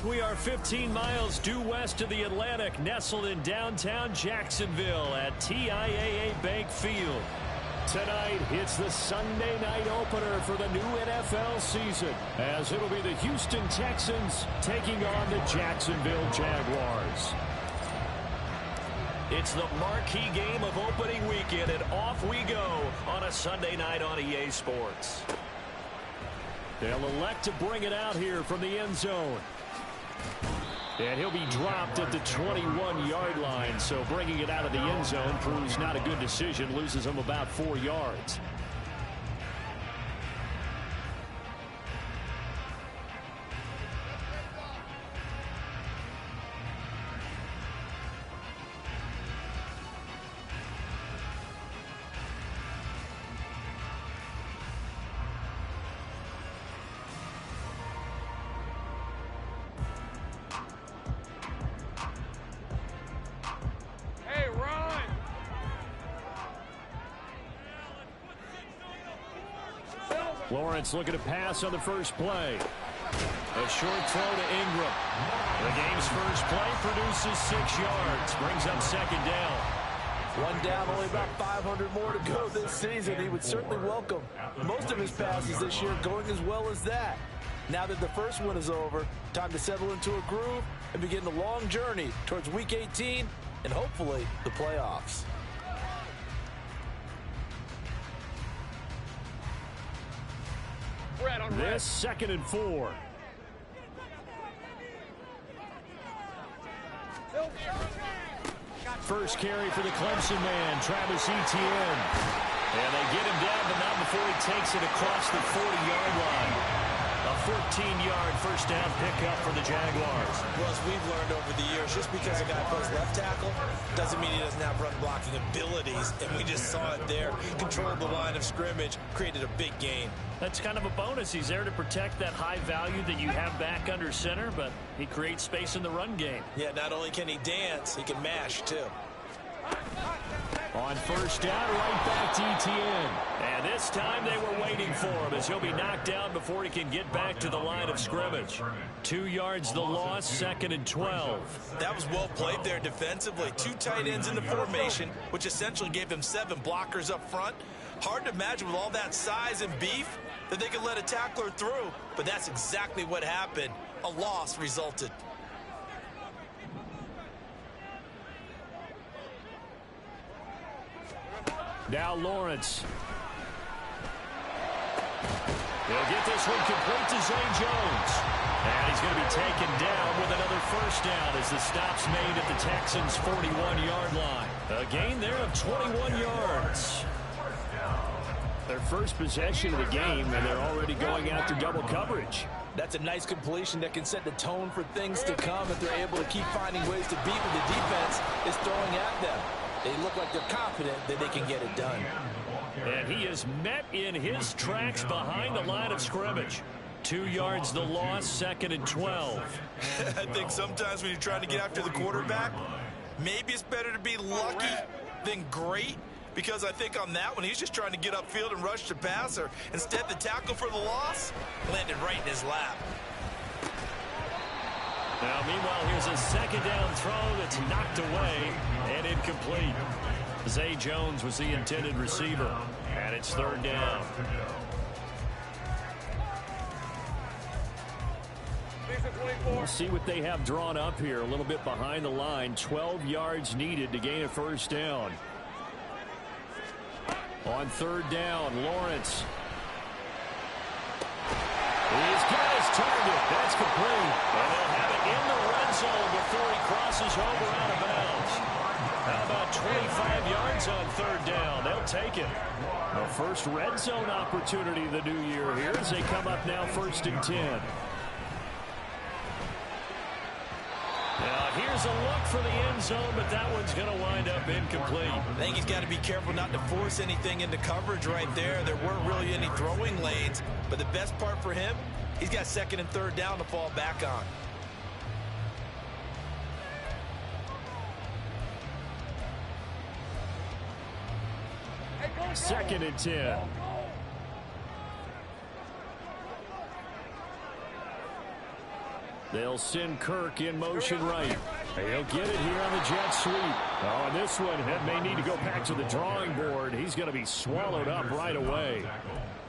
We are 15 miles due west of the Atlantic, nestled in downtown Jacksonville at TIAA Bank Field. Tonight, it's the Sunday night opener for the new NFL season, as it'll be the Houston Texans taking on the Jacksonville Jaguars. It's the marquee game of opening weekend, and off we go on a Sunday night on EA Sports. They'll elect to bring it out here from the end zone. And he'll be dropped at the 21-yard line, so bringing it out of the end zone proves not a good decision, loses him about 4 yards. Lawrence looking to pass on the first play. A short throw to Ingram. The game's first play produces 6 yards. Brings up second down. One down, only about 500 more to go this season. He would certainly welcome most of his passes this year going as well as that. Now that the first one is over, time to settle into a groove and begin the long journey towards Week 18 and hopefully the playoffs. This 2nd and 4. First carry for the Clemson man, Travis Etienne. And they get him down, but not before he takes it across the 40-yard line. A 14-yard first down pickup for the Jaguars. Well, as we've learned over the years, just because a guy plays left tackle doesn't mean he doesn't have run blocking abilities. And we just saw it there. Controlled the line of scrimmage, created a big gain. That's kind of a bonus. He's there to protect that high value that you have back under center, but he creates space in the run game. Yeah, not only can he dance, he can mash, too. On first down, right back to Etienne. And this time they were waiting for him as he'll be knocked down before he can get back to the line of scrimmage. 2 yards the loss, 2nd and 12. That was well played there defensively. 2 tight ends in the formation, which essentially gave them 7 blockers up front. Hard to imagine with all that size and beef that they could let a tackler through, but that's exactly what happened. A loss resulted. Now Lawrence. He'll get this one complete to Zay Jones. And he's going to be taken down with another first down as the stop's made at the Texans' 41-yard line. A gain there of 21 yards. Their first possession of the game, and they're already going after double coverage. That's a nice completion that can set the tone for things to come if they're able to keep finding ways to beat what the defense is throwing at them. They look like they're confident that they can get it done. And he is met in his tracks behind the line of scrimmage. 2 yards the loss, 2nd and 12. I think sometimes when you're trying to get after the quarterback, maybe it's better to be lucky than great. Because I think on that one, he's just trying to get upfield and rush the passer. Instead, the tackle for the loss landed right in his lap. Now, meanwhile, here's a second down throw that's knocked away and incomplete. Zay Jones was the intended receiver, and it's 3rd down. We'll see what they have drawn up here a little bit behind the line. 12 yards needed to gain a first down. On 3rd down, Lawrence. He's got his target. That's complete. And they'll have it in the red zone before he crosses over out of bounds. How about 25 yards on 3rd down? They'll take it. The first red zone opportunity of the new year here as they come up now 1st and 10. Now, here's a look for the end zone, but that one's going to wind up incomplete. I think he's got to be careful not to force anything into coverage right there. There weren't really any throwing lanes, but the best part for him, he's got 2nd and 3rd down to fall back on. 2nd and 10. They'll send Kirk in motion right. He'll get it here on the jet sweep. Oh, and this one may need to go back to the drawing board. He's going to be swallowed up right away.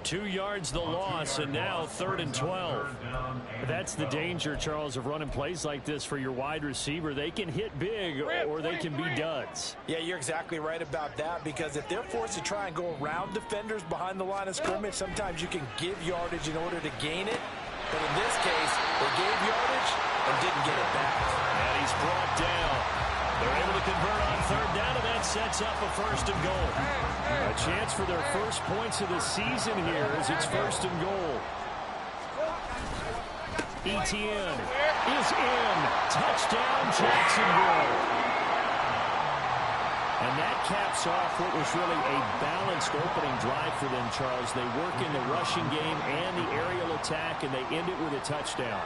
2 yards the loss, and now 3rd and 12. That's the danger, Charles, of running plays like this for your wide receiver. They can hit big or they can be duds. Yeah, you're exactly right about that, because if they're forced to try and go around defenders behind the line of scrimmage, sometimes you can give yardage in order to gain it. But in this case, they gave yardage and didn't get it back. And he's brought down. They're able to convert on 3rd down, and that sets up a 1st and goal. A chance for their first points of the season here as it's 1st and goal. Etienne is in. Touchdown, Jacksonville. And that caps off what was really a balanced opening drive for them, Charles. They work in the rushing game and the aerial attack, and they end it with a touchdown.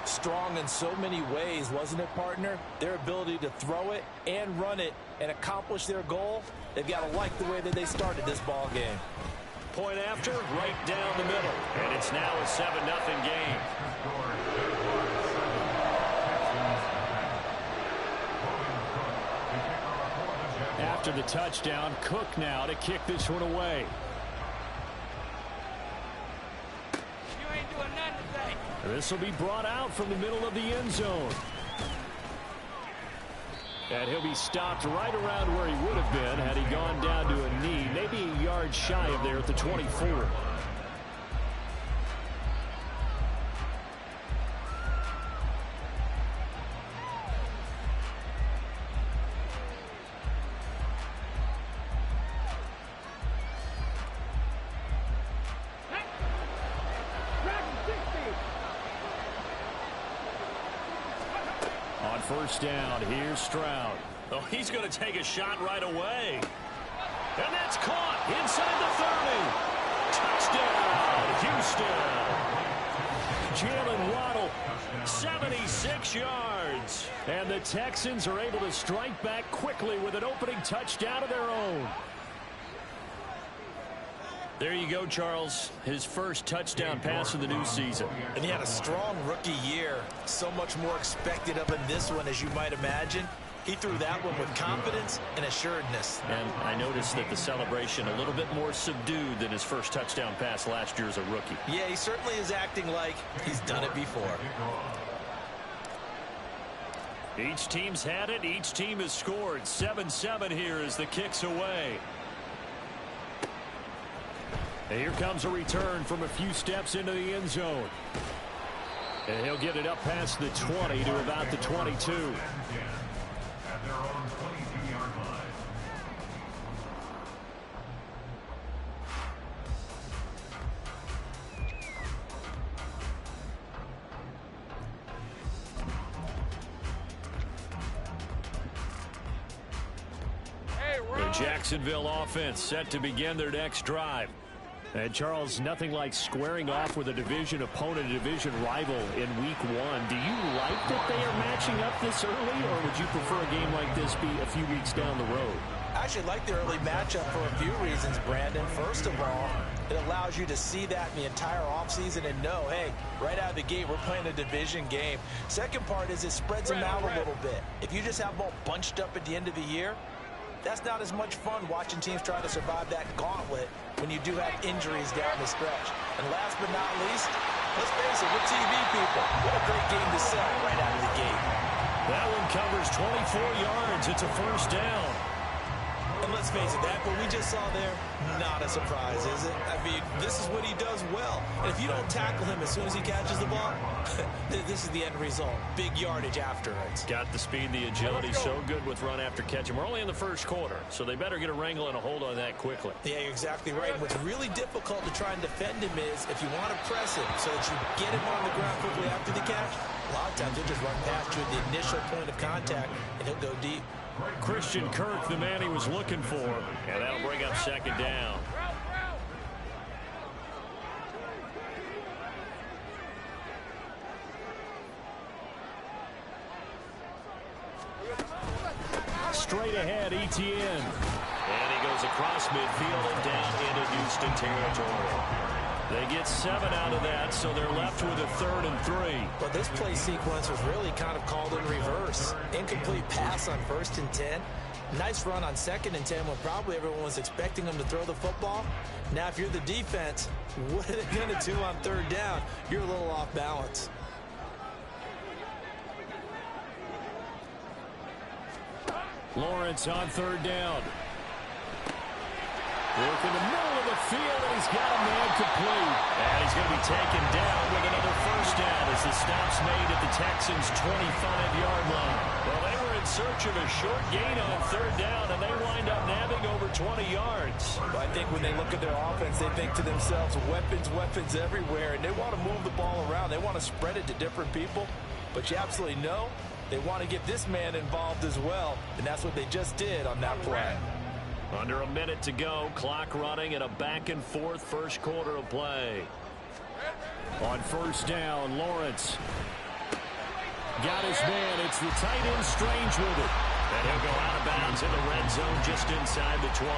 Strong in so many ways, wasn't it, partner? Their ability to throw it and run it and accomplish their goal, they've got to like the way that they started this ball game. Point after, right down the middle. And it's now a 7-0 game. After the touchdown, Cook now to kick this one away. You ain't doing nothing today. This will be brought out from the middle of the end zone. And he'll be stopped right around where he would have been had he gone down to a knee, maybe a yard shy of there at the 24. On 1st down, here's Stroud. Oh, he's going to take a shot right away. And that's caught inside the 30. Touchdown, Houston. Jalen Waddle, 76 yards. And the Texans are able to strike back quickly with an opening touchdown of their own. There you go, Charles. His first touchdown pass of the new season. And he had a strong rookie year. So much more expected of him this one, as you might imagine. He threw that one with confidence and assuredness. And I noticed that the celebration a little bit more subdued than his first touchdown pass last year as a rookie. Yeah, he certainly is acting like he's done it before. Each team's had it. Each team has scored. 7-7 here as the kick's away. And here comes a return from a few steps into the end zone. And he'll get it up past the 20 to about the 22. The Jacksonville offense set to begin their next drive. And Charles, nothing like squaring off with a division opponent, a division rival in week 1. Do you like that they are matching up this early, or would you prefer a game like this be a few weeks down the road? I actually like the early matchup for a few reasons, Brandon. First of all, it allows you to see that in the entire offseason and know, hey, right out of the gate, we're playing a division game. Second part is it spreads them out a little bit. If you just have them all bunched up at the end of the year, that's not as much fun watching teams try to survive that gauntlet when you do have injuries down the stretch. And last but not least, let's face it, we're TV people. What a great game to sell right out of the gate. That one covers 24 yards. It's a 1st down. And let's face it, that what we just saw there, not a surprise, is it? I mean, this is what he does well. And if you don't tackle him as soon as he catches the ball, this is the end result. Big yardage after it. Got the speed, the agility, so good with run after catch. And we're only in the 1st quarter, so they better get a wrangle and a hold on that quickly. Yeah, you're exactly right. And what's really difficult to try and defend him is if you want to press him so that you get him on the ground quickly after the catch, a lot of times he'll just run past you at the initial point of contact, and he'll go deep. Christian Kirk, the man he was looking for, and that'll bring up 2nd down. Straight ahead, Etienne. And he goes across midfield and down into Houston territory. They get 7 out of that, so they're left with a 3rd and 3. But this play sequence was really kind of called in reverse. Incomplete pass on 1st and 10. Nice run on 2nd and 10 when probably everyone was expecting them to throw the football. Now, if you're the defense, what are they going to do on 3rd down? You're a little off balance. Lawrence on 3rd down. Work in the middle of the field, and he's got a man complete. And he's going to be taken down with another 1st down as the stop's made at the Texans' 25-yard line. Well, they were in search of a short gain on 3rd down, and they wind up nabbing over 20 yards. Well, I think when they look at their offense, they think to themselves, weapons, weapons everywhere, and they want to move the ball around. They want to spread it to different people, but you absolutely know they want to get this man involved as well, and that's what they just did on that play. Under a minute to go, clock running, and a back-and-forth first quarter of play. On 1st down, Lawrence got his man. It's the tight end Strange with it. And he'll go out of bounds in the red zone just inside the 20.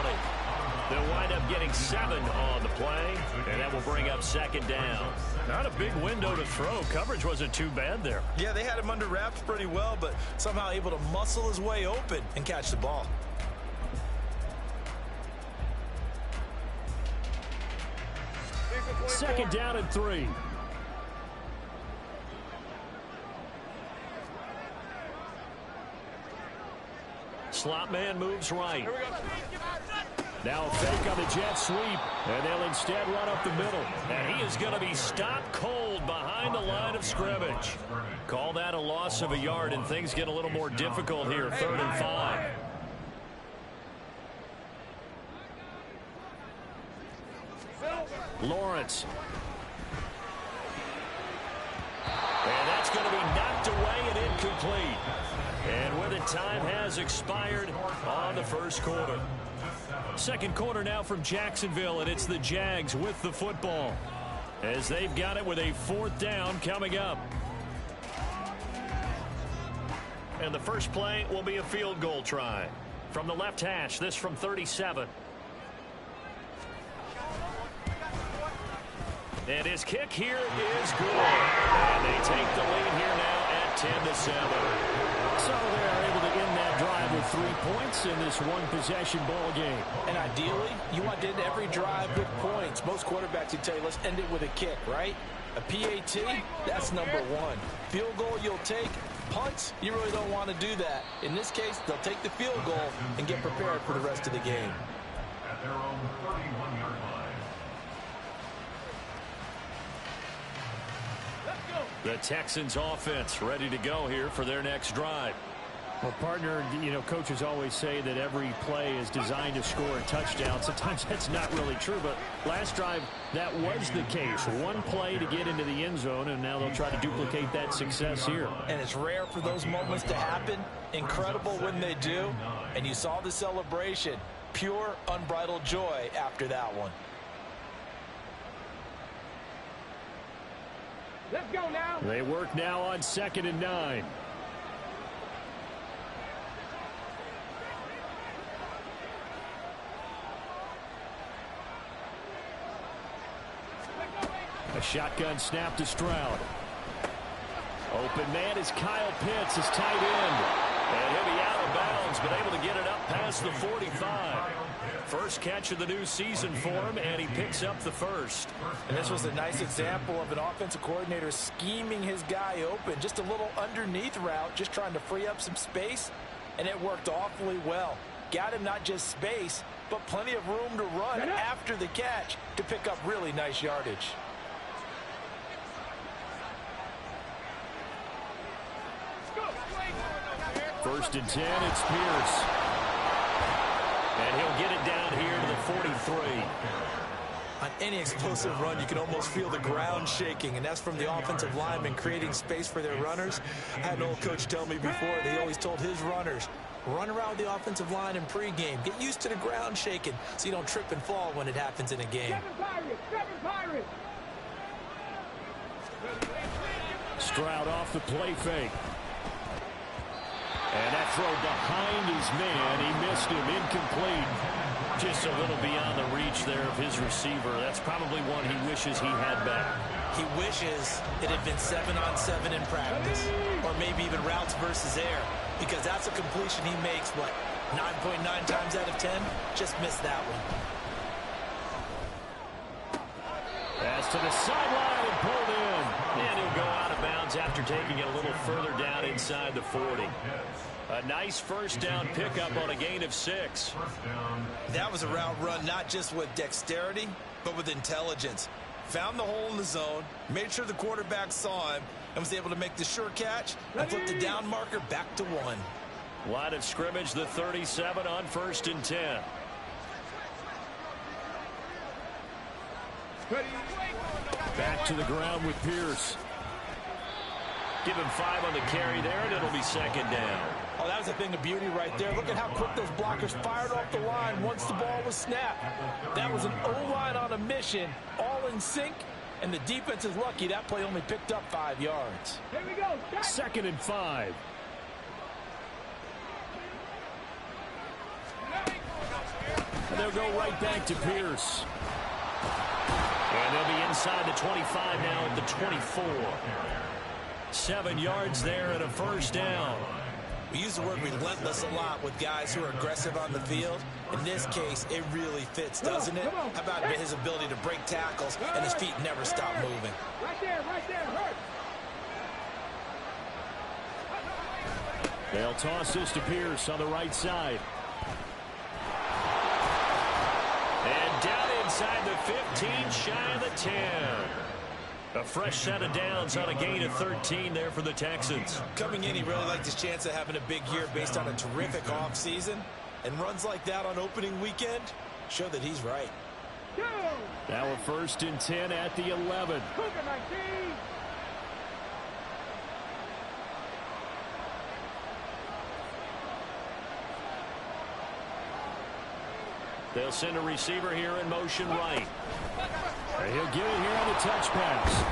They'll wind up getting 7 on the play, and that will bring up 2nd down. Not a big window to throw. Coverage wasn't too bad there. Yeah, they had him under wraps pretty well, but somehow able to muscle his way open and catch the ball. Second down and 3. Slot man moves right. Now a fake on the jet sweep, and they'll instead run up the middle. And he is going to be stopped cold behind the line of scrimmage. Call that a loss of a yard, and things get a little more difficult here. 3rd and 5. Lawrence. And that's going to be knocked away and incomplete. And with it, time has expired on the first quarter. Second quarter now from Jacksonville, and it's the Jags with the football as they've got it with a 4th down coming up. And the first play will be a field goal try. From the left hash, this from 37. And his kick here is good. And they take the lead here now at 10-7. So they're able to end that drive with 3 points in this one-possession ball game. And ideally, you want to end every drive with points. Most quarterbacks would tell you, let's end it with a kick, right? A PAT, that's number 1. Field goal you'll take. Punts, you really don't want to do that. In this case, they'll take the field goal and get prepared for the rest of the game. At their own 31-yard line. The Texans offense ready to go here for their next drive. Well, partner, you know, coaches always say that every play is designed to score a touchdown. Sometimes that's not really true, but last drive, that was the case. One play to get into the end zone, and now they'll try to duplicate that success here. And it's rare for those moments to happen. Incredible when they do. And you saw the celebration. Pure, unbridled joy after that one. Let's go now. They work now on 2nd and 9. A shotgun snap to Stroud. Open man is Kyle Pitts, his tight end. And he'll be out of bounds, but able to get it up past the 45. First catch of the new season for him, and he picks up the first. And this was a nice example of an offensive coordinator scheming his guy open. Just a little underneath route, just trying to free up some space, and it worked awfully well. Got him not just space, but plenty of room to run after the catch to pick up really nice yardage. First and 10, it's Pierce. And he'll get it down here to the 43. On any explosive run, you can almost feel the ground shaking, and that's from the offensive linemen creating space for their runners. I had an old coach tell me before that he always told his runners, run around the offensive line in pregame. Get used to the ground shaking so you don't trip and fall when it happens in a game. Stroud off the play fake. And that throw behind his man. He missed him. Incomplete. Just a little beyond the reach there of his receiver. That's probably one he wishes he had back. He wishes it had been 7-on-7 in practice, or maybe even routes versus air, because that's a completion he makes, what, 9.9 times out of 10? Just missed that one. Pass to the sideline and pulled in. And he'll go out of bounds after taking it a little further down inside the 40. A nice first down pickup on a gain of 6. That was a route run not just with dexterity, but with intelligence. Found the hole in the zone, made sure the quarterback saw him, and was able to make the sure catch and flip the down marker back to 1. Line of scrimmage, the 37 on 1st and 10. Back to the ground with Pierce. Give him 5 on the carry there, and it'll be 2nd down. Oh, that was a thing of beauty right there. Look at how quick those blockers fired off the line once the ball was snapped. That was an O-line on a mission, all in sync, and the defense is lucky that play only picked up 5 yards. Here we go. 2nd and 5. And they'll go right back to Pierce. And they'll be inside the 25 now at the 24. 7 yards there and a 1st down. We use the word relentless a lot with guys who are aggressive on the field. In this case, it really fits, doesn't it? How about his ability to break tackles and his feet never stop moving? Right there, hurt. They'll toss this to Pierce on the right side. And down inside the 15, shy of the 10. A fresh set of downs on a gain of 13 there for the Texans. Coming in, he really liked his chance of having a big year based on a terrific offseason. And runs like that on opening weekend show that he's right. Now a 1st and 10 at the 11. They'll send a receiver here in motion right. And he'll get it here on the touch pass.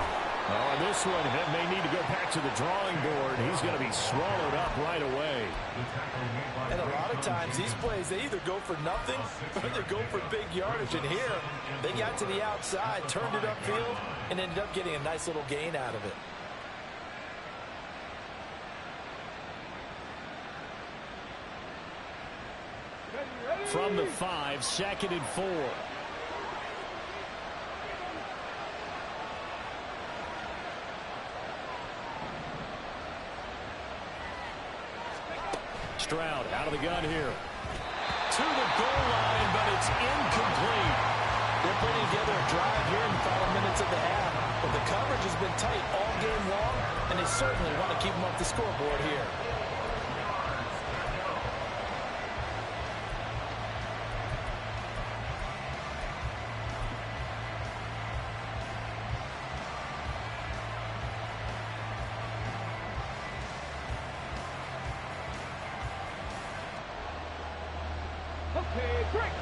Oh, and this one may need to go back to the drawing board. He's going to be swallowed up right away. And a lot of times these plays, they either go for nothing or they go for big yardage. And here, they got to the outside, turned it upfield, and ended up getting a nice little gain out of it. From the 5, 2nd and 4. Stroud out of the gun here. To the goal line, but it's incomplete. They're putting together a drive here in the final minutes of the half. But the coverage has been tight all game long, and they certainly want to keep them off the scoreboard here.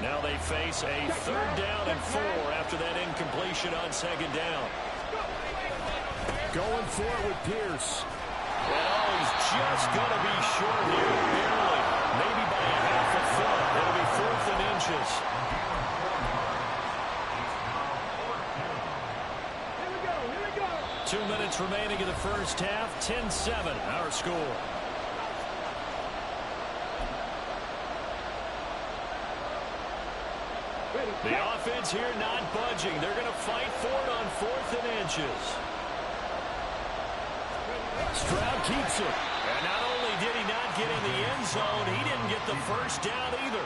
Now they face a 3rd down and 4 after that incompletion on 2nd down. Going for it with Pierce. And he's just going to be short here, barely. Maybe by a half a foot. It'll be 4th and inches. Here we go. 2 minutes remaining in the first half. 10-7, our score. The offense here not budging. They're going to fight for it on 4th and inches. Stroud keeps it. And not only did he not get in the end zone, he didn't get the first down either.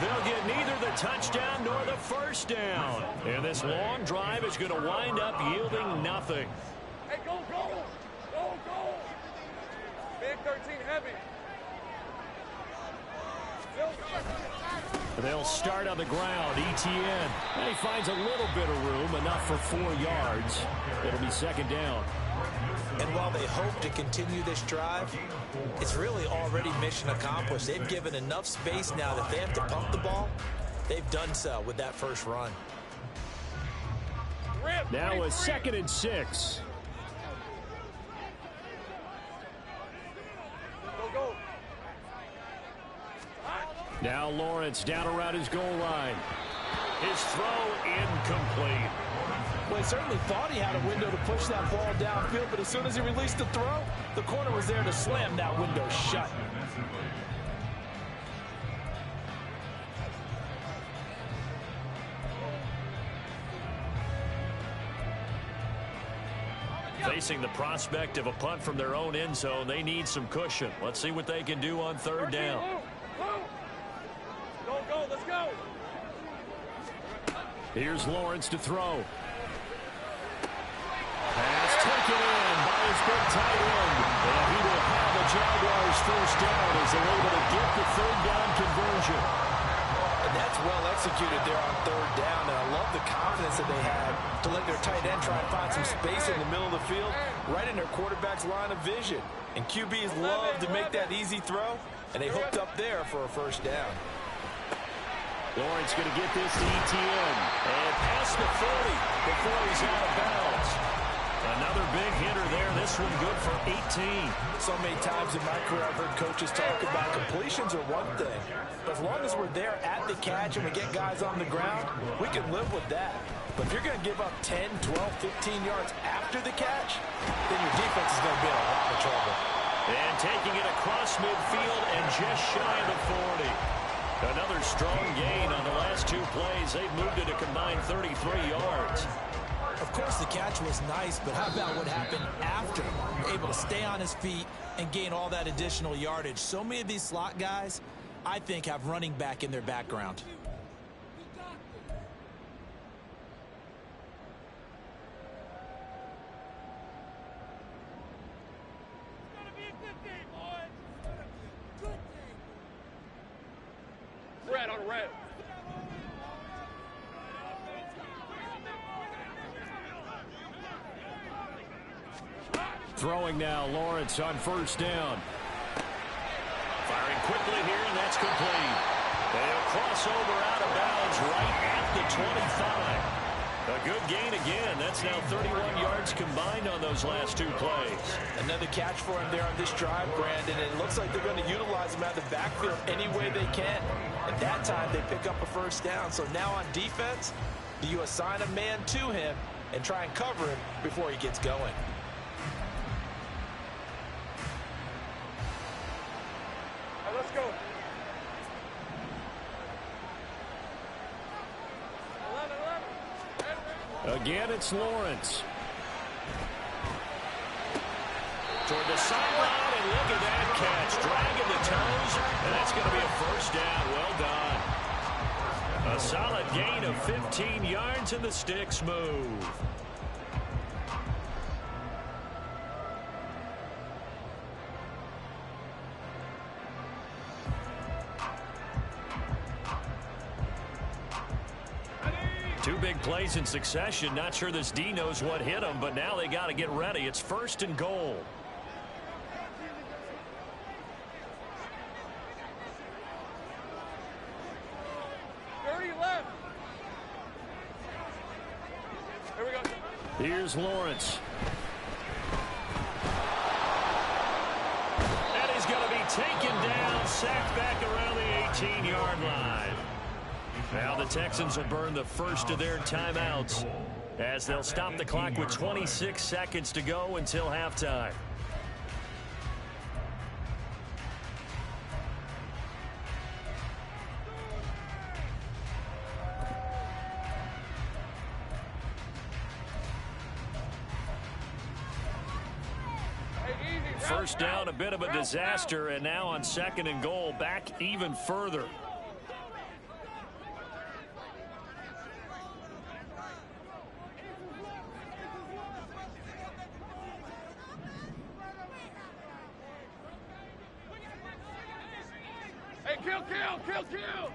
They'll get neither the touchdown nor the first down. And this long drive is going to wind up yielding nothing. Hey, go. Big 13 heavy. They'll start on the ground. Etienne. And he finds a little bit of room, enough for 4 yards. It'll be 2nd down. And while they hope to continue this drive, it's really already mission accomplished. They've given enough space now that they have to pump the ball. They've done so with that first run. Now a 2nd and 6. Now Lawrence down around his goal line. His throw incomplete. Well, he certainly thought he had a window to push that ball downfield, but as soon as he released the throw, the corner was there to slam that window shut. Facing the prospect of a punt from their own end zone, they need some cushion. Let's see what they can do on third down. Go, let's go. Here's Lawrence to throw. Pass taken in by his big tight end. And he will have the Jaguars first down as they're able to get the third down conversion. And that's well executed there on third down. And I love the confidence that they had to let their tight end try and find some space in the middle of the field, right in their quarterback's line of vision. And QBs love to make that easy throw, and they hooked up there for a first down. Lawrence going to get this to Etienne. And past the 40 before he's out of bounds. Another big hitter there. This one good for 18. So many times in my career I've heard coaches talk about completions are one thing. But as long as we're there at the catch and we get guys on the ground, we can live with that. But if you're going to give up 10, 12, 15 yards after the catch, then your defense is going to be in a lot of trouble. And taking it across midfield and just shy of the 40. Another strong gain on the last two plays. They've moved it a combined 33 yards. Of course, the catch was nice, but how about what happened after? Able to stay on his feet and gain all that additional yardage. So many of these slot guys, I think, have running back in their background. Red on red. Throwing now, Lawrence on first down. Firing quickly here, and that's complete. They'll cross over out of bounds right at the 25. A good gain again. That's now 31 yards combined on those last two plays. Another catch for him there on this drive, Brandon. It looks like they're going to utilize him out of the backfield any way they can. At that time, they pick up a first down. So now on defense, you assign a man to him and try and cover him before he gets going. Let's go. 11. Again, it's Lawrence. Toward the sideline, and look at that catch. Dragging the toes, and that's going to be a first down. Well done. A solid gain of 15 yards, and the sticks move. Two big plays in succession. Not sure this D knows what hit him, but now they got to get ready. It's first and goal. Here we go. Here's Lawrence. And he's going to be taken down, sacked back around the 18-yard line. Now the Texans will burn the first of their timeouts as they'll stop the clock with 26 seconds to go until halftime. First down, a bit of a disaster, and now on second and goal, back even further. Kill.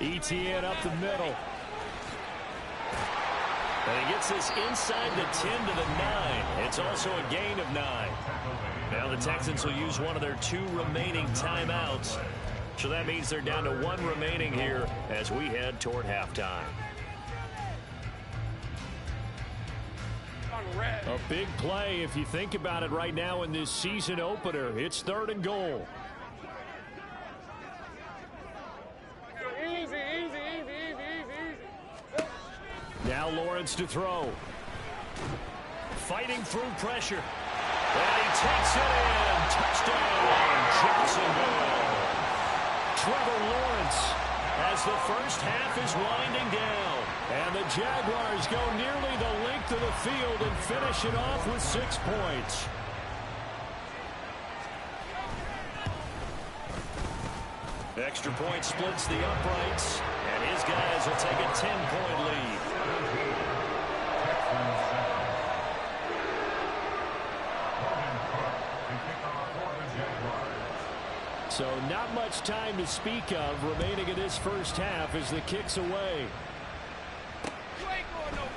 Etienne up the middle. And he gets this inside the 10 to the 9. It's also a gain of 9. Now the Texans will use one of their two remaining timeouts. So that means they're down to one remaining here as we head toward halftime. A big play if you think about it right now in this season opener. It's third and goal. Now Lawrence to throw. Fighting through pressure. And he takes it in. Touchdown, Jacksonville. Trevor Lawrence as the first half is winding down. And the Jaguars go nearly the length of the field and finish it off with 6 points. Extra point splits the uprights, and his guys will take a 10-point lead. So not much time to speak of remaining in this first half as the kick's away.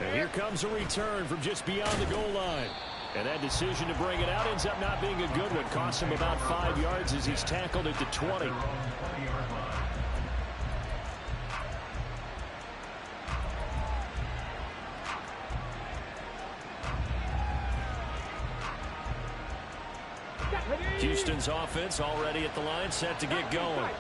And here comes a return from just beyond the goal line. And that decision to bring it out ends up not being a good one. Costs him about 5 yards as he's tackled at the 20. Houston's offense already at the line, set to get going.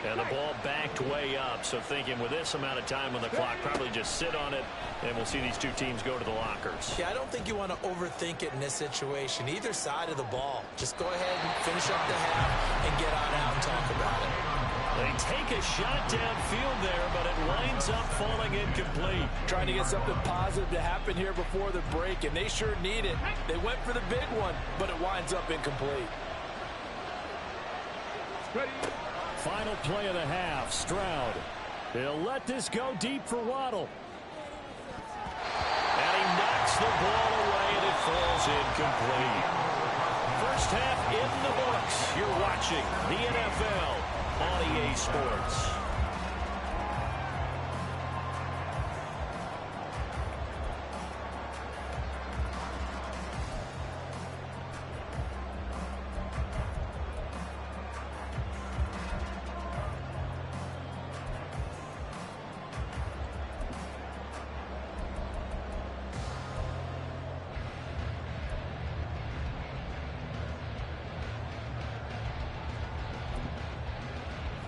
And the ball backed way up. So thinking with this amount of time on the clock, probably just sit on it, and we'll see these two teams go to the lockers. Yeah, I don't think you want to overthink it in this situation. Either side of the ball. Just go ahead and finish up the half and get on out and talk about it. They take a shot downfield there, but it winds up falling incomplete. Trying to get something positive to happen here before the break, and they sure need it. They went for the big one, but it winds up incomplete. Final play of the half, Stroud. He'll let this go deep for Waddle. And he knocks the ball away, and it falls incomplete. First half in the books. You're watching the NFL on EA Sports.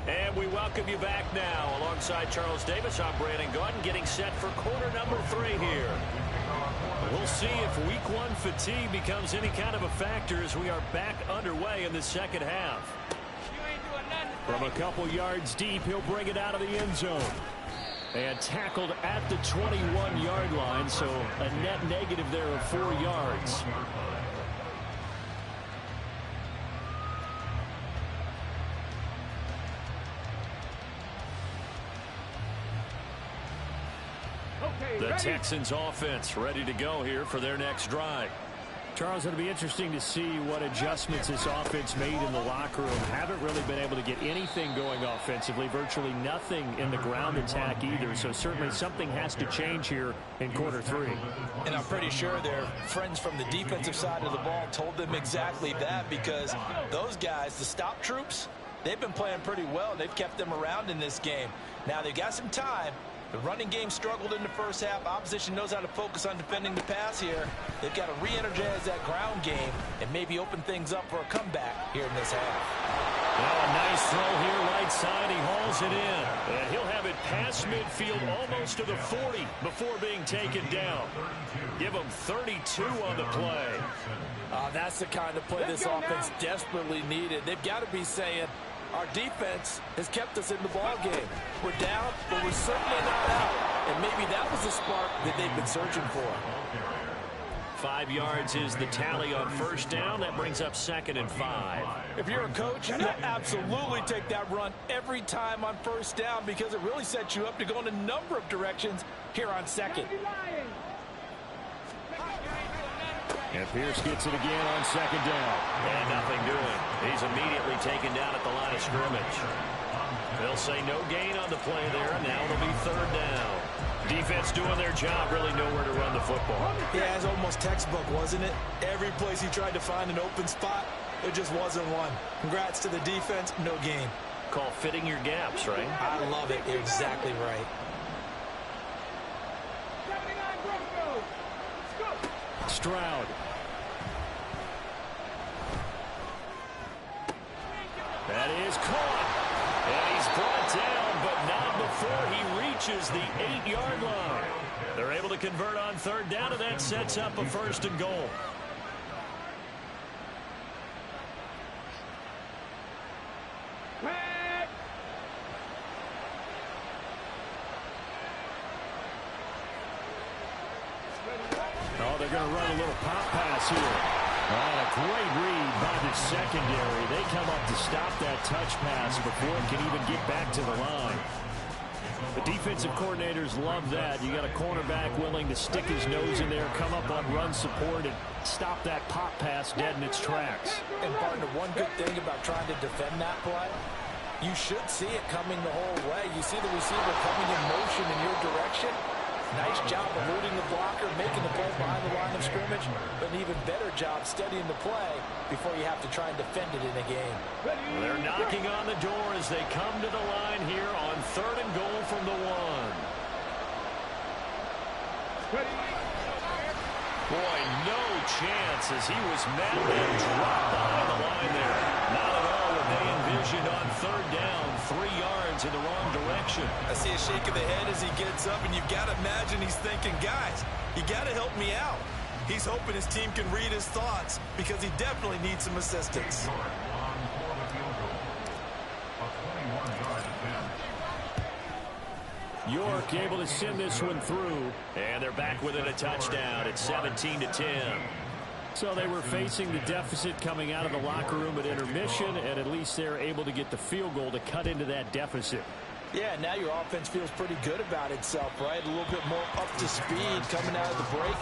And we welcome you back now. Alongside Charles Davis, I'm Brandon Gaudin, getting set for quarter number 3 here. We'll see if week 1 fatigue becomes any kind of a factor as we are back underway in the second half. From a couple yards deep, he'll bring it out of the end zone. And tackled at the 21-yard line, so a net negative there of 4 yards. The Texans offense ready to go here for their next drive. Charles, it'll be interesting to see what adjustments this offense made in the locker room. Haven't really been able to get anything going offensively, virtually nothing in the ground attack either. So certainly something has to change here in quarter 3. And I'm pretty sure their friends from the defensive side of the ball told them exactly that, because those guys, the stop troops, they've been playing pretty well. They've kept them around in this game. Now they've got some time. The running game struggled in the first half. Opposition knows how to focus on defending the pass here. They've got to re-energize that ground game and maybe open things up for a comeback here in this half. Now a nice throw here right side. He hauls it in. And he'll have it past midfield almost to the 40 before being taken down. Give him 32 on the play. That's the kind of play this offense desperately needed. They've got to be saying, our defense has kept us in the ball game. We're down, but we're certainly not out. And maybe that was the spark that they've been searching for. 5 yards is the tally on first down. That brings up 2nd and 5. If you're a coach, you'll absolutely take that run every time on first down, because it really sets you up to go in a number of directions here on 2nd. And Pierce gets it again on 2nd down. And nothing doing. He's immediately taken down at the line of scrimmage. They'll say no gain on the play there, and now it'll be 3rd down. Defense doing their job, really nowhere to run the football. Yeah, it's almost textbook, wasn't it? Every place he tried to find an open spot, it just wasn't one. Congrats to the defense, no gain. Call fitting your gaps, right? I love it. You're exactly right. Stroud. That is caught. And he's brought down, but not before he reaches the 8-yard line. They're able to convert on third down, and that sets up a 1st and goal. Oh, they're going to run a little pop pass here. And a great read by the secondary. They come up to stop that touch pass before it can even get back to the line. The defensive coordinators love that. You got a cornerback willing to stick his nose in there, come up on run support, and stop that pop pass dead in its tracks. And partner, one good thing about trying to defend that play, you should see it coming the whole way. You see the receiver coming in motion in your direction. Nice job eluding the blocker, making the play behind the line of scrimmage, but an even better job studying the play before you have to try and defend it in a game. They're knocking on the door as they come to the line here on 3rd and goal from the 1. Boy, no chance as he was mad and dropped behind the line there. Not at all what they envisioned on 3rd down, 3 yards in the wrong direction. I see a shake of the head as he gets up, and you've got to imagine he's thinking, guys, you got to help me out. He's hoping his team can read his thoughts because he definitely needs some assistance. York able to send this one through. And they're back within a touchdown at 17-10. So they were facing the deficit coming out of the locker room at intermission, and at least they're able to get the field goal to cut into that deficit. Yeah, now your offense feels pretty good about itself, right? A little bit more up to speed coming out of the break.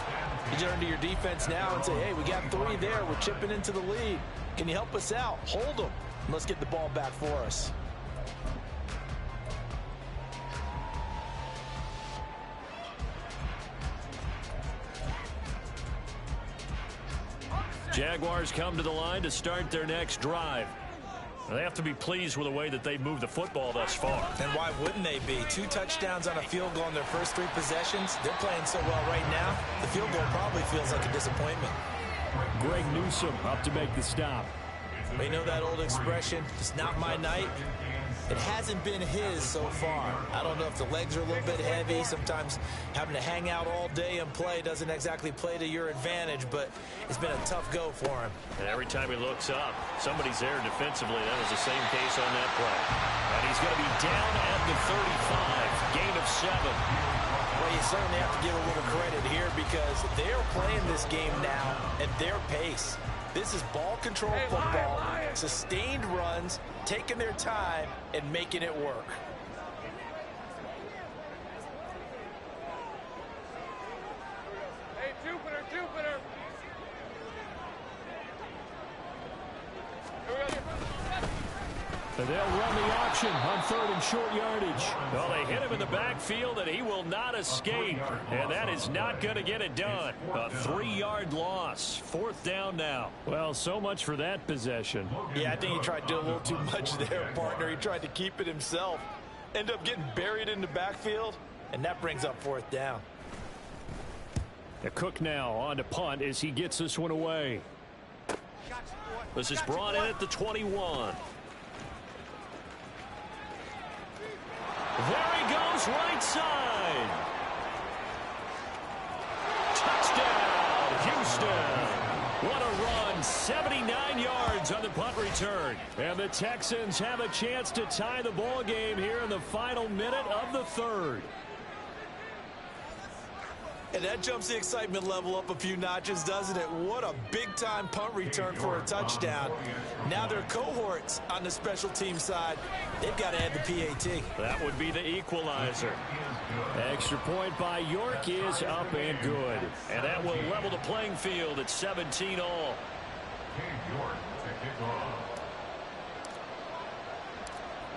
You turn to your defense now and say, hey, we got 3 there. We're chipping into the lead. Can you help us out? Hold them. Let's get the ball back for us. Jaguars come to the line to start their next drive. They have to be pleased with the way that they've moved the football thus far. And why wouldn't they be? 2 touchdowns on a field goal in their first 3 possessions. They're playing so well right now, the field goal probably feels like a disappointment. Greg Newsome up to make the stop. We know that old expression, it's not my night. It hasn't been his so far. I don't know if the legs are a little bit heavy. Sometimes having to hang out all day and play doesn't exactly play to your advantage, but it's been a tough go for him. And every time he looks up, somebody's there defensively. That was the same case on that play. And he's going to be down at the 35, gain of 7. Well, you certainly have to give a little credit here because they're playing this game now at their pace. This is ball control football, sustained runs, taking their time, and making it work. Hey, Jupiter, Jupiter. And they'll run the option on 3rd and short yardage. Well, they hit him in the backfield, and he will not escape. And that is not going to get it done. A 3-yard loss. 4th down now. Well, so much for that possession. Yeah, I think he tried to do a little too much there, partner. He tried to keep it himself. End up getting buried in the backfield, and that brings up 4th down. The Cook now on to punt as he gets this one away. This is brought in at the 21. There he goes, right side. Touchdown, Houston. What a run, 79 yards on the punt return. And the Texans have a chance to tie the ball game here in the final minute of the 3rd. And that jumps the excitement level up a few notches, doesn't it? What a big-time punt return for a touchdown. Now their cohorts on the special team side, they've got to add the PAT. That would be the equalizer. Extra point by York is up and good. And that will level the playing field at 17 all.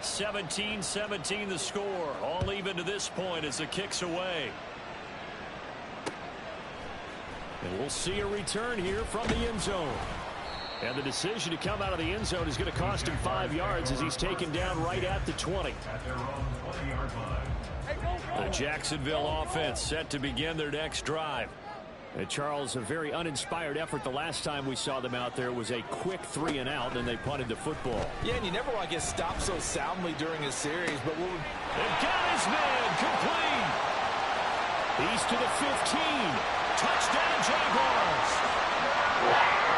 17-17 the score. All even to this point as the kick's away. And we'll see a return here from the end zone. And the decision to come out of the end zone is going to cost him 5 yards as he's taken down right at the 20. The Jacksonville offense set to begin their next drive. Charles, a very uninspired effort the last time we saw them out there was a quick 3-and-out, and they punted the football. Yeah, and you never want to get stopped so soundly during a series, but they've got his man complete. He's to the 15. Touchdown, Jaguars.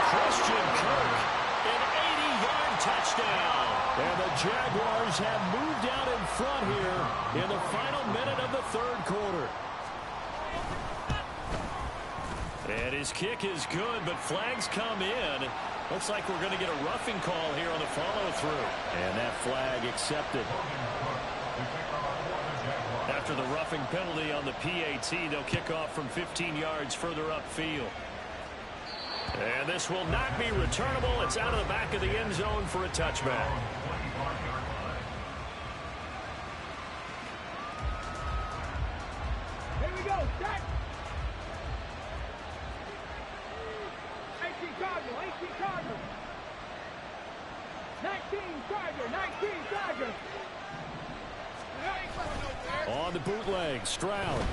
Christian Kirk, an 80-yard touchdown. And the Jaguars have moved out in front here in the final minute of the third quarter. And his kick is good, but flags come in. Looks like we're going to get a roughing call here on the follow-through. And that flag accepted. After the roughing penalty on the PAT, they'll kick off from 15 yards further upfield. And this will not be returnable. It's out of the back of the end zone for a touchback. Here we go, set. 18 Cardinal. 19 Charger. On the bootleg, Stroud.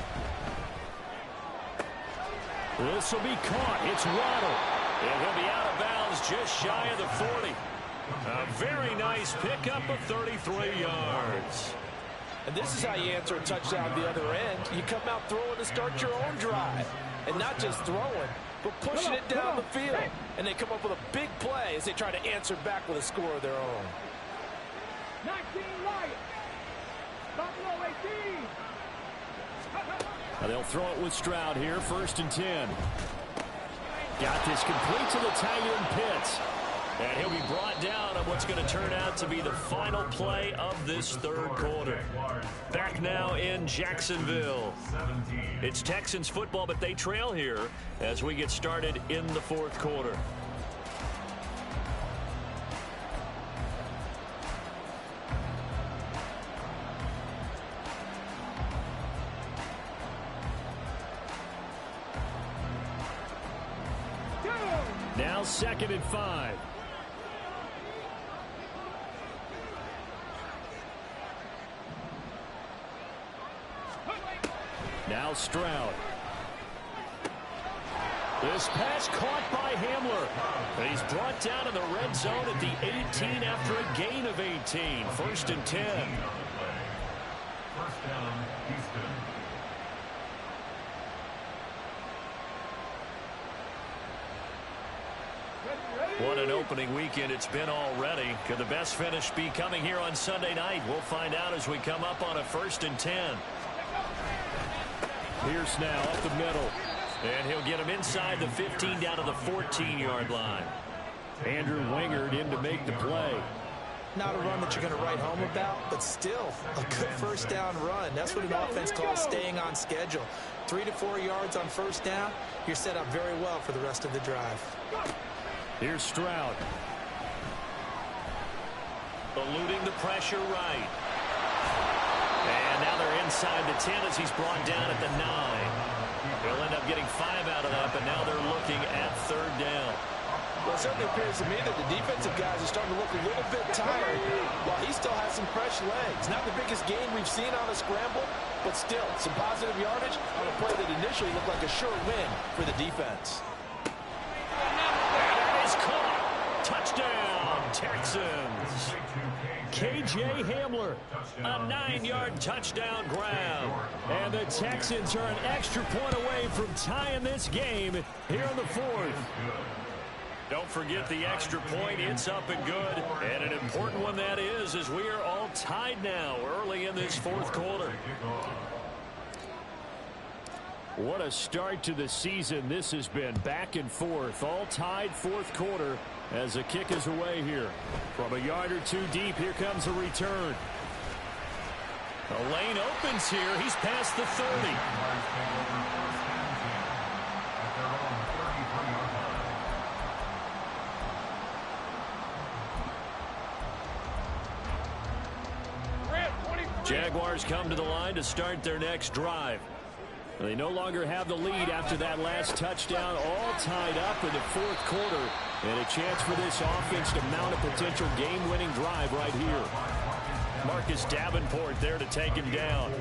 This will be caught. It's Waddle. And he'll be out of bounds just shy of the 40. A very nice pickup of 33 yards. And this is how you answer a touchdown the other end. You come out throwing to start your own drive. And not just throwing, but pushing it down the field. And they come up with a big play as they try to answer back with a score of their own. 19 Lions. Buffalo 18. Now they'll throw it with Stroud here, 1st and 10. Got this complete to the tight end Pitts. And he'll be brought down on what's going to turn out to be the final play of this third quarter. Back now in Jacksonville. It's Texans football, but they trail here as we get started in the fourth quarter. Now 2nd and 5. Now Stroud. This pass caught by Hamler. He's brought down in the red zone at the 18 after a gain of 18. 1st and 10. First down, Houston. What an opening weekend it's been already. Could the best finish be coming here on Sunday night? We'll find out as we come up on a 1st and 10. Pierce now up the middle. And he'll get him inside the 15 down to the 14-yard line. Andrew Wingard in to make the play. Not a run that you're going to write home about, but still a good 1st down run. That's what an offense calls staying on schedule. 3 to 4 yards on 1st down. You're set up very well for the rest of the drive. Here's Stroud. Eluding the pressure right. And now they're inside the 10 as he's brought down at the 9. They'll end up getting 5 out of that, but now they're looking at 3rd down. Well, it certainly appears to me that the defensive guys are starting to look a little bit tired while he still has some fresh legs. Not the biggest gain we've seen on a scramble, but still some positive yardage on a play that initially looked like a sure win for the defense. Touchdown, Texans. KJ Hamler, a 9-yard touchdown grab. And the Texans are an extra point away from tying this game here in the 4th. Don't forget the extra point. It's up and good. And an important one that is, as we are all tied now early in this 4th quarter. What a start to the season this has been. Back and forth, all tied 4th quarter as the kick is away here. From a yard or 2 deep, here comes a return. The lane opens here. He's past the 30. Jaguars come to the line to start their next drive. They no longer have the lead after that last touchdown, all tied up in the 4th quarter. And a chance for this offense to mount a potential game-winning drive right here. Marcus Davenport there to take him down.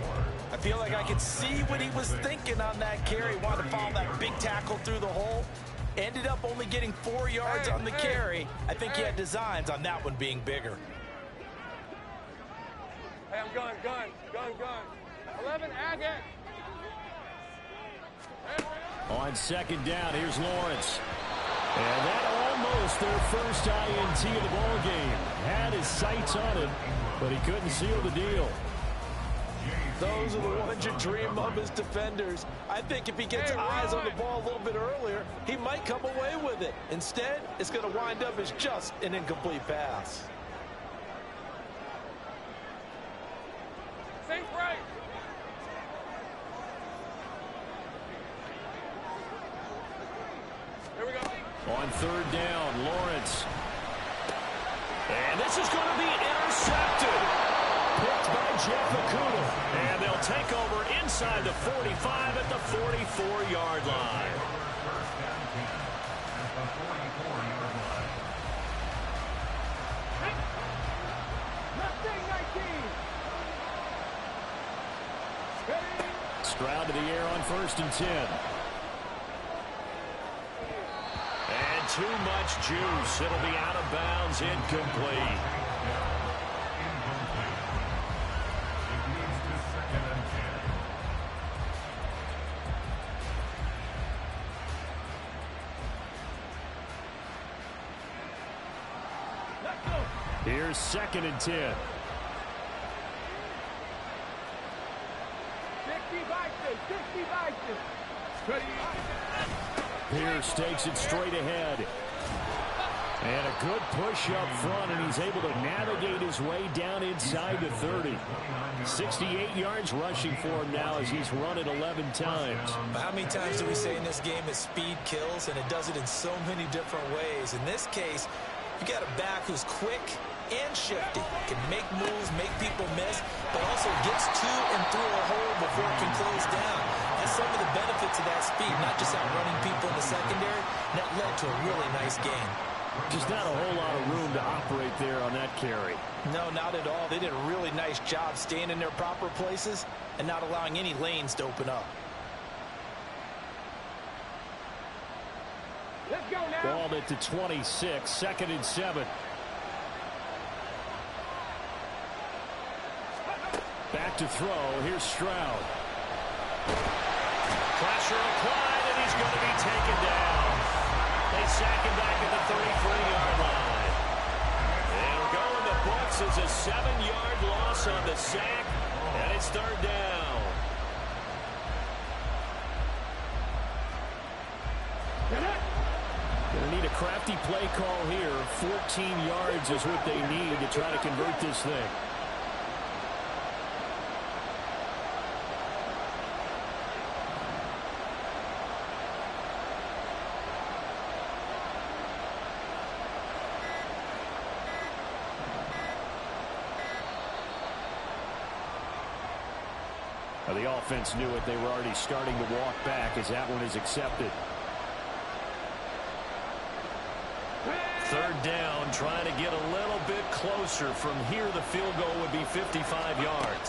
I feel like I could see what he was thinking on that carry. Wanted to follow that big tackle through the hole. Ended up only getting 4 yards on the carry. I think he had designs on that one being bigger. Hey, I'm gun. 11, Agate. On second down, here's Lawrence. And that almost their first INT of the ball game. Had his sights on it, but he couldn't seal the deal. Those are the ones you dream of as defenders. I think if he gets eyes on the ball a little bit earlier, he might come away with it. Instead, it's going to wind up as just an incomplete pass. Think right. Here we go. On third down, Lawrence. And this is going to be intercepted. Picked by Jeff Okudah. And they'll take over inside the 45 at the 44-yard line. Stroud to the air on 1st and 10. And too much juice. It'll be out of bounds, incomplete. Here's 2nd and 10. Pierce takes it straight ahead. And a good push up front, and he's able to navigate his way down inside the 30. 68 yards rushing for him now as he's run it 11 times. How many times do we say in this game that speed kills, and it does it in so many different ways? In this case, you got a back who's quick and shifty, can make moves, make people miss, but also gets to and through a hole before it can close down. That's some of the benefits of that speed, not just outrunning people in the secondary. And that led to a really nice game. Just not a whole lot of room to operate there on that carry. No, not at all. They did a really nice job staying in their proper places and not allowing any lanes to open up. Let's go now. Balled at the 26, 2nd and 7. Back to throw. Here's Stroud. Pressure applied, and he's going to be taken down. They sack him back at the 33-yard line. It'll go in the books as a 7-yard loss on the sack, and it's 3rd down. Going to need a crafty play call here. 14 yards is what they need to try to convert this thing. The offense knew it. They were already starting to walk back as that one is accepted. 3rd down, trying to get a little bit closer. From here, the field goal would be 55 yards.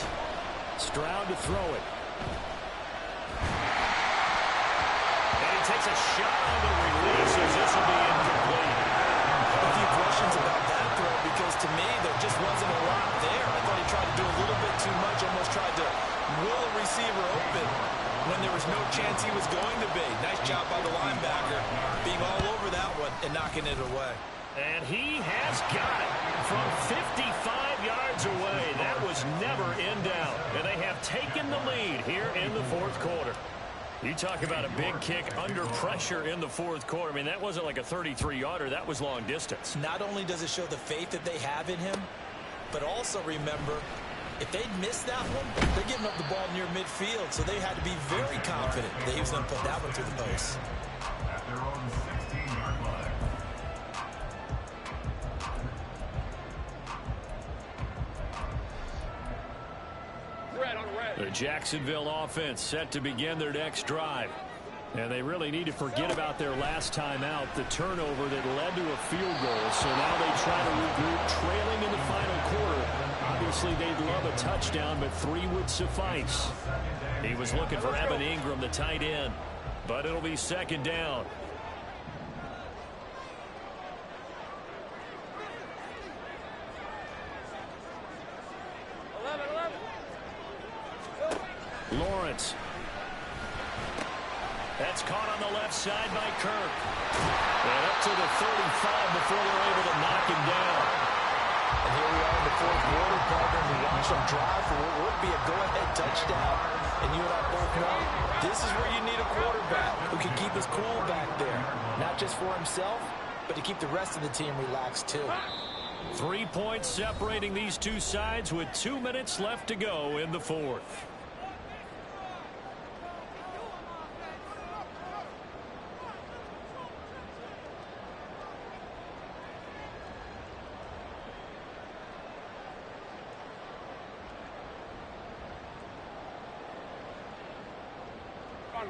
Stroud to throw it. And he takes a shot on the release as this will be incomplete. A few questions about that throw, because to me, there just wasn't a lot there. I thought he tried to do a little bit too much, almost tried to will a receiver open when there was no chance he was going to be. Nice job by the linebacker being all over that one and knocking it away. And he has got it from 55 yards away. That was never in doubt. And they have taken the lead here in the 4th quarter. You talk about a big kick under pressure in the 4th quarter. I mean, that wasn't like a 33-yarder. That was long distance. Not only does it show the faith that they have in him, but also remember, if they'd missed that one, they're giving up the ball near midfield, so they had to be very confident that he was going to put that one through the post. At their own 16-yard line. The Jacksonville offense set to begin their next drive. And they really need to forget about their last time out, the turnover that led to a field goal. So now they try to regroup, trailing in the final quarter. Obviously, they'd love a touchdown, but 3 would suffice. He was looking for Evan Ingram, the tight end, but it'll be second down. Lawrence. That's caught on the left side by Kirk. And up to the 35 before they're able to knock him down. And here we are in the fourth quarter, partner. We watch them drive for what would be a go-ahead touchdown. And you and I both know this is where you need a quarterback who can keep his cool back there. Not just for himself, but to keep the rest of the team relaxed too. 3 points separating these two sides with 2 minutes left to go in the fourth.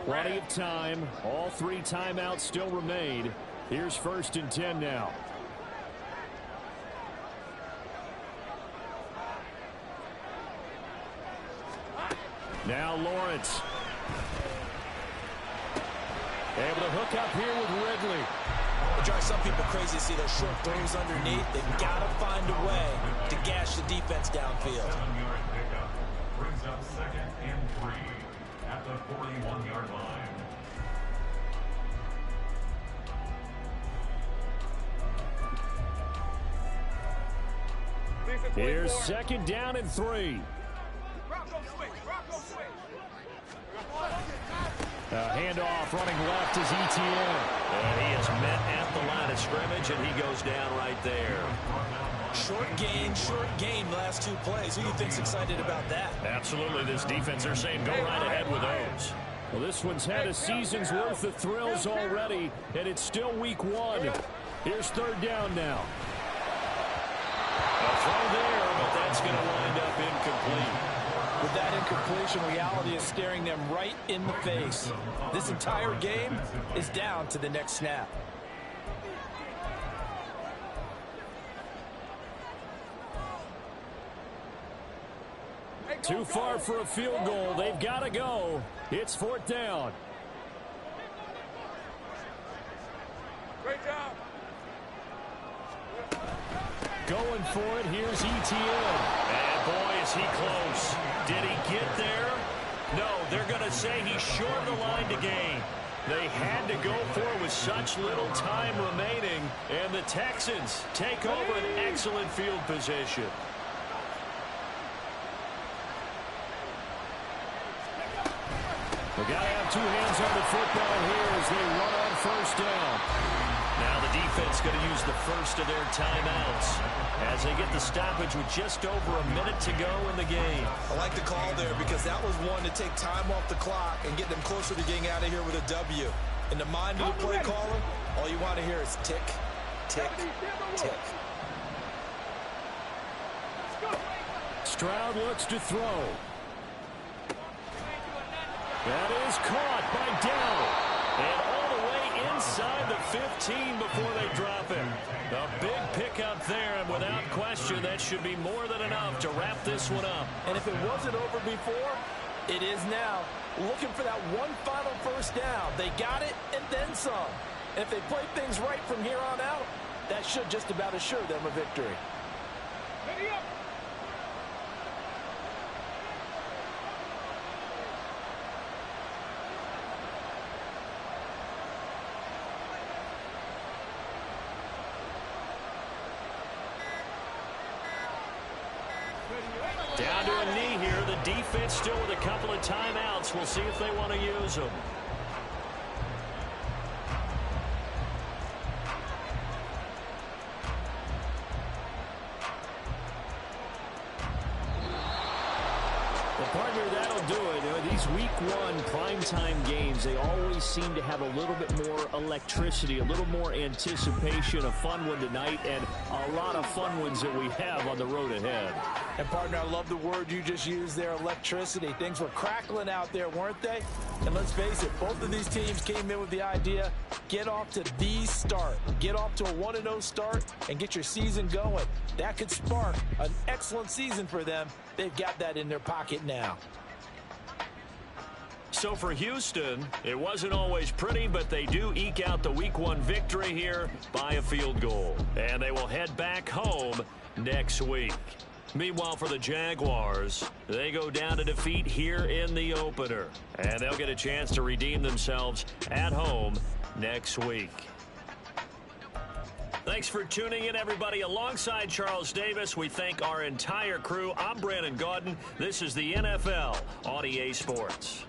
Plenty of time. All 3 timeouts still remain. Here's 1st and 10 now. Now Lawrence. Able to hook up here with Ridley. It drives some people crazy to see those short throws underneath. They've got to find a way to gash the defense downfield. 7-yard pickup brings up 2nd and 3 at the 41-yard line. Here's 2nd down and 3. Handoff running left is Etienne. And he is met at the line of scrimmage, and he goes down right there. Short gain last 2 plays. Who do you think's excited about that? Absolutely. This defense, they're saying go right ahead with those. Well, this one's had a season's worth of thrills already, and it's still week 1. Here's 3rd down now. A throw there, but that's going to wind up incomplete. With that incompletion, reality is staring them right in the face. This entire game is down to the next snap. Too far for a field goal. They've got to go. It's 4th down. Great job. Going for it. Here's Etienne. And boy, is he close. Did he get there? No, they're going to say he's short of the line to gain. They had to go for it with such little time remaining, and the Texans take over an excellent field position. We've got to have 2 hands on the football here as they run on 1st down. Now the defense going to use the first of their timeouts as they get the stoppage with just over a minute to go in the game. I like the call there because that was one to take time off the clock and get them closer to getting out of here with a W. In the mind of the play caller, all you want to hear is tick, tick, tick. Stroud looks to throw. That is caught by Dow. And all the way inside the 15 before they drop him. A big pickup there, and without question, that should be more than enough to wrap this one up. And if it wasn't over before, it is now. Looking for that one final 1st down. They got it and then some. And if they play things right from here on out, that should just about assure them a victory. Ready up. Down to a knee here. The defense still with a couple of timeouts. We'll see if they want to use them. Partner, that'll do it. These week one primetime games, they always seem to have a little bit more electricity, a little more anticipation. A fun one tonight, and a lot of fun ones that we have on the road ahead. And, partner, I love the word you just used there, electricity. Things were crackling out there, weren't they? And let's face it, both of these teams came in with the idea, get off to the start. Get off to a 1-0 start and get your season going. That could spark an excellent season for them. They've got that in their pocket now. So for Houston, it wasn't always pretty, but they do eke out the week one victory here by a field goal. And they will head back home next week. Meanwhile, for the Jaguars, they go down to defeat here in the opener. And they'll get a chance to redeem themselves at home next week. Thanks for tuning in, everybody. Alongside Charles Davis, we thank our entire crew. I'm Brandon Gaudin. This is the NFL on EA Sports.